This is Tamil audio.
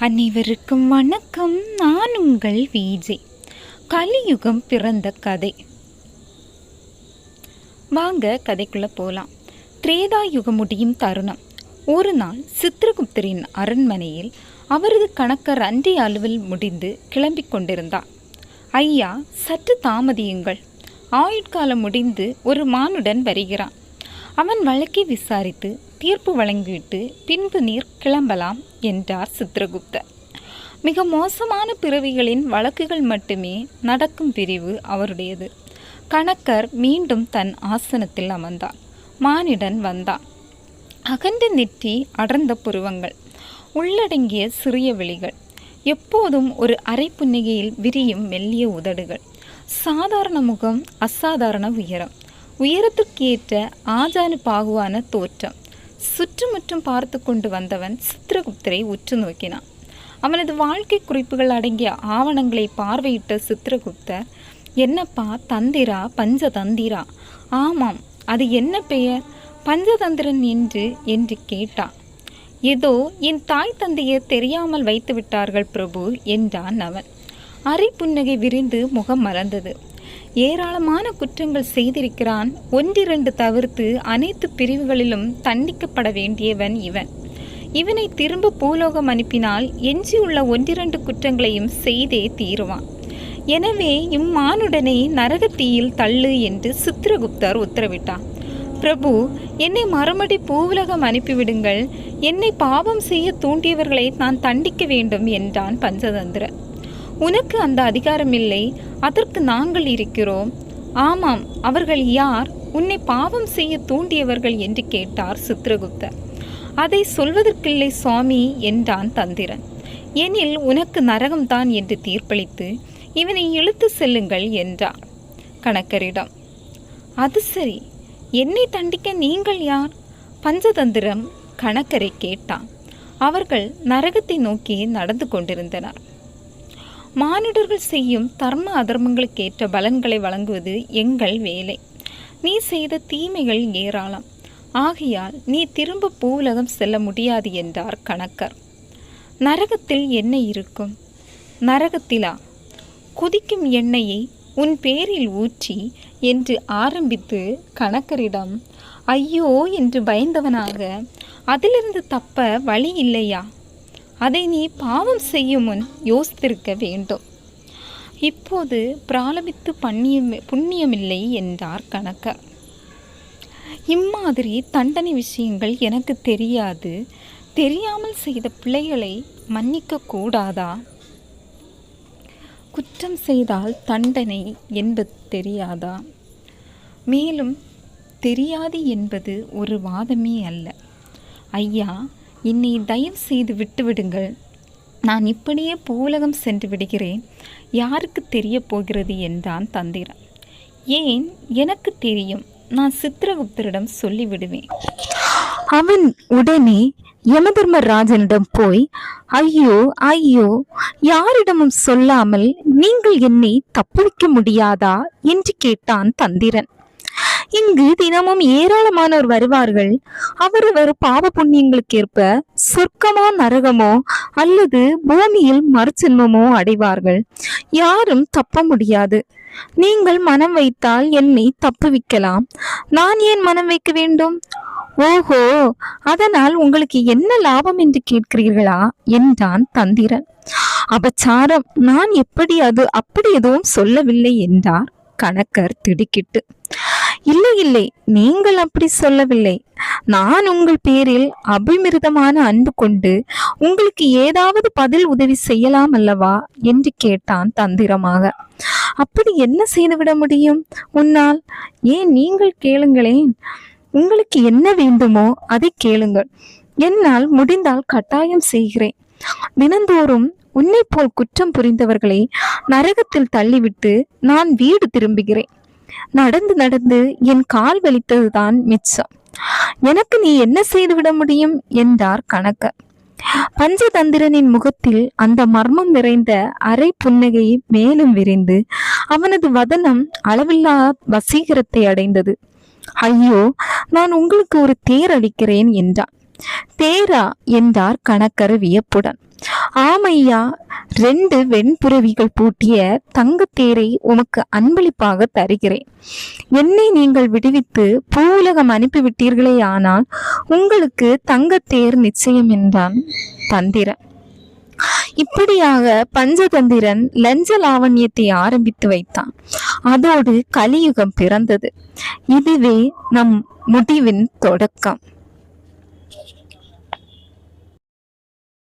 அனைவருக்கும் வணக்கம். நான் உங்கள் விஜே. கலியுகம் பிறந்த கதை. வாங்க கதைக்குள்ள போலாம். திரேதா யுகம் முடியும் தருணம். ஒரு நாள் சித்திரகுப்தரின் அரண்மனையில் அவரது கணக்கர் அன்றைய அலுவல் முடிந்து கிளம்பிக் கொண்டிருந்தார். ஐயா, சற்று தாமதியுங்கள். ஆயுட்காலம் முடிந்து ஒரு மானுடன் வருகிறான். அவன் வழக்கை விசாரித்து தீர்ப்பு வழங்கிவிட்டு பின்பு நீர் கிளம்பலாம் என்றார் சித்திரகுப்தர். மிக மோசமான பிறவிகளின் வழக்குகள் மட்டுமே நடக்கும் பிரிவு அவருடையது. கணக்கர் மீண்டும் தன் ஆசனத்தில் அமர்ந்தார். மானிடன் வந்தான். அகன்ற நெற்றி, அடர்ந்த புருவங்கள், உள்ளடங்கிய சிறிய விழிகள், எப்போதும் ஒரு அரை புன்னகையில் விரியும் மெல்லிய உதடுகள், சாதாரண முகம், அசாதாரண உயரம், உயரத்திற்கேற்ற ஆஜானு பாகுவான தோற்றம். சுற்றுமுற்றும் பார்த்து கொண்டு வந்தவன் சித்திரகுப்தரை உற்று நோக்கினான். அவனது வாழ்க்கை குறிப்புகள் அடங்கிய ஆவணங்களை பார்வையிட்ட சித்திரகுப்தர், என்னப்பா தந்திரா, பஞ்சதந்திரா? ஆமாம், அது என்ன பெயர்? பஞ்சதந்திரன் என்று கேட்டான். ஏதோ என் தாய் தந்தையர் தெரியாமல் வைத்து விட்டார்கள் பிரபு என்றான் அவன். அரை புன்னகை விரிந்து முகம் மலர்ந்தது. ஏராளமான குற்றங்கள் செய்திருக்கிறான். ஒன்றிரண்டு தவிர்த்து அனைத்து பிரிவுகளிலும் தண்டிக்கப்பட வேண்டியவன் இவன். இவனை திரும்ப பூலோகம் அனுப்பினால் எஞ்சியுள்ள ஒன்றிரண்டு குற்றங்களையும் செய்தே தீருவான். எனவே இம்மானுடனை நரகத்தீயில் தள்ளு என்று சித்திரகுப்தர் உத்தரவிட்டான். பிரபு, என்னை மறுபடி பூவுலகம் அனுப்பிவிடுங்கள். என்னை பாவம் செய்ய தூண்டியவர்களை நான் தண்டிக்க வேண்டும் என்றான் பஞ்சதந்திரன். உனக்கு அந்த அதிகாரம் இல்லை, அதற்கு நாங்கள் இருக்கிறோம். ஆமாம், அவர்கள் யார்? உன்னை பாவம் செய்ய தூண்டியவர்கள் என்று கேட்டார் சித்திரகுப்தர். அதை சொல்வதற்கில்லை சுவாமி என்றான் தந்திரன். எனில் உனக்கு நரகம்தான் என்று தீர்ப்பளித்து இவனை இழுத்து செல்லுங்கள் என்றார் கணக்கரிடம். அது சரி, என்னை தண்டிக்க நீங்கள் யார்? பஞ்சதந்திரம் கணக்கரை கேட்டான். அவர்கள் நரகத்தை நோக்கி நடந்து கொண்டிருந்தனர். மானிடர்கள் செய்யும் தர்ம அதர்மங்களுக்கேற்ற பலன்களை வழங்குவது எங்கள் வேலை. நீ செய்த தீமைகள் ஏராளம். ஆகையால் நீ திரும்ப பூவுலகம் செல்ல முடியாது என்றார் கணக்கர். நரகத்தில் என்ன இருக்கும்? நரகத்திலா? கொதிக்கும் எண்ணெயை உன் பேரில் ஊற்றி என்று ஆரம்பித்து கணக்கரிடம் ஐயோ என்று பயந்தவனாக, அதிலிருந்து தப்ப வழி இல்லையா? அதை நீ பாவம் செய்யும் முன் யோசித்திருக்க வேண்டும். இப்போது பிராலபித்து புண்ணியமில்லை என்றார் கணக்கர். இம்மாதிரி தண்டனை விஷயங்கள் எனக்கு தெரியாது. தெரியாமல் செய்த பிள்ளைகளை மன்னிக்க கூடாதா? குற்றம் செய்தால் தண்டனை என்பது தெரியாதா? மேலும் தெரியாது என்பது ஒரு வாதமே அல்ல. ஐயா, என்னை தயவு செய்து விட்டுவிடுங்கள். நான் இப்படியே பூவுலகம் சென்று விடுகிறேன். யாருக்கு தெரிய போகிறது என்றான் தந்திரன். ஏன், எனக்கு தெரியும். நான் சித்திரகுப்தரிடம் சொல்லிவிடுவேன். அவன் உடனே யமதர்மராஜனிடம் போய், ஐயோ ஐயோ, யாரிடமும் சொல்லாமல் நீங்கள் என்னை தப்புவிக்க முடியாதா என்று கேட்டான் தந்திரன். இங்கு தினமும் ஏராளமானோர் வருவார்கள். அவரவர் பாவ புண்ணியங்களுக்கு ஏற்ப சொர்க்கமோ நரகமோ அல்லது பூமியில் மறுஜென்மமோ அடைவார்கள். யாரும் தப்ப முடியாது. நீங்கள் மனம் வைத்தால் என்னை தப்புவிக்கலாம். நான் ஏன் மனம் வைக்க வேண்டும்? ஓஹோ, அதனால் உங்களுக்கு என்ன லாபம் என்று கேட்கிறீர்களா என்றான் தந்திரன். அபச்சாரம், நான் அப்படி எதுவும் சொல்லவில்லை என்றார் கணக்கர் திடுக்கிட்டு. இல்லை இல்லை, நீங்கள் அப்படி சொல்லவில்லை. நான் உங்கள் பேரில் அபிமிருதமான அன்பு கொண்டு உங்களுக்கு ஏதாவது பதில் உதவி செய்யலாம் அல்லவா என்று கேட்டான் தந்திரமாக. அப்படி என்ன செய்துவிட முடியும் உன்னால்? ஏன், நீங்கள் கேளுங்களேன். உங்களுக்கு என்ன வேண்டுமோ அதை கேளுங்கள். என்னால் முடிந்தால் கட்டாயம் செய்கிறேன். தினந்தோறும் உன்னை போல் குற்றம் புரிந்தவர்களை நரகத்தில் தள்ளிவிட்டு நான் வீடு திரும்புகிறேன். நடந்து நடந்து என் கால் வலித்ததுதான் மிச்சம். எனக்கு நீ என்ன செய்துவிட முடியும் என்றார் கணக்கர். பஞ்சதந்திரனின் முகத்தில் அந்த மர்மம் நிறைந்த அரை புன்னகை மேலும் விரிந்து அவனது வதனம் அளவில்லா வசீகரத்தை அடைந்தது. ஐயோ, நான் உங்களுக்கு ஒரு தேர் அளிக்கிறேன் என்றான். தேரா என்றார் கணக்கர் வியப்புடன். ஆமையா, 2 வெண்புறவிகள் பூட்டிய தங்கத்தேரை உமக்கு அன்பளிப்பாக தருகிறேன். என்னை நீங்கள் விடுவித்து பூவுலகம் அனுப்பிவிட்டீர்களே, ஆனால் உங்களுக்கு தங்கத்தேர் நிச்சயம் என்றான் தந்திரன். இப்படியாக பஞ்சதந்திரன் லஞ்ச லாவண்யத்தை ஆரம்பித்து வைத்தான். அதோடு கலியுகம் பிறந்தது. இதுவே நம் முடிவின் தொடக்கம்.